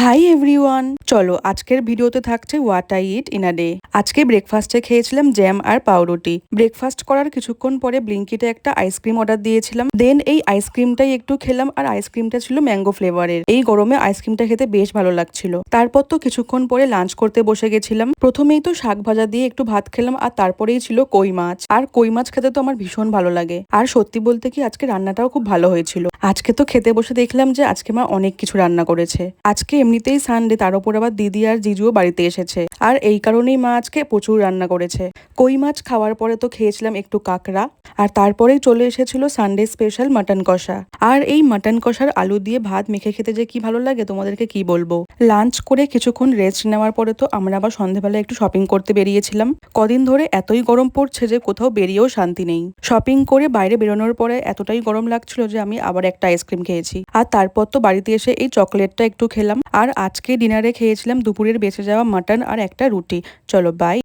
Hi everyone, চলো আজকের ভিডিওতে থাকছে what I it in a day. আজকে ব্রেকফাস্টে খেয়েছিলাম জ্যাম আর পাউরুটি। ব্রেকফাস্ট করার কিছুক্ষণ পরে ব্লিঙ্কিটে একটা আইসক্রিম অর্ডার দিয়েছিলাম। দেন এই আইসক্রিমটাই একটু খেলাম, আর আইসক্রিমটা ছিল ম্যাঙ্গো ফ্লেভারের। এই গরমে আইসক্রিমটা খেতে বেশ ভালো লাগছিল। তারপর তো কিছুক্ষণ পরে লাঞ্চ করতে বসে গেছিলাম। প্রথমেই তো শাক ভাজা দিয়ে একটু ভাত খেলাম, আর তারপরেই ছিল কই মাছ। আর কই মাছ খেতে তো আমার ভীষণ ভালো লাগে। আর সত্যি বলতে কি, আজকে রান্নাটাও খুব ভালো হয়েছিল। আজকে তো খেতে বসে দেখলাম যে আজকে মা অনেক কিছু রান্না করেছে। আজকে এমনিতেই সানডে, তার উপর আবার দিদি আর জিজুও বাড়িতে এসেছে, আর এই কারণেই মা আজকে প্রচুর রান্না করেছে। কই মাছ খাওয়ার পরে তো খেয়েছিলাম একটু কাঁকড়া, আর তারপরেই চলে এসেছিল সানডে স্পেশাল মাটন কষা। আর এই মাটন কষার আলু দিয়ে ভাত মেখে খেতে যে কি ভালো লাগে তোমাদেরকে কি বলবো। লাঞ্চ করে কিছুক্ষণ রেস্ট নেওয়ার পরে তো আমরা আবার সন্ধ্যাবেলা একটু শপিং করতে বেরিয়েছিলাম। কদিন ধরে এতই গরম পড়ছে যে কোথাও বেরিয়েও শান্তি নেই। শপিং করে বাইরে বেরোনোর পরে এতটাই গরম লাগছিল যে আমি আবার একটা আইসক্রিম খেয়েছি, আর তারপর তো বাড়িতে এসে এই চকলেটটা একটু খেলাম। আর আজকে ডিনারে খেয়েছিলাম দুপুরের বেঁচে যাওয়া মাটন আর একটা রুটি। চলো বাই।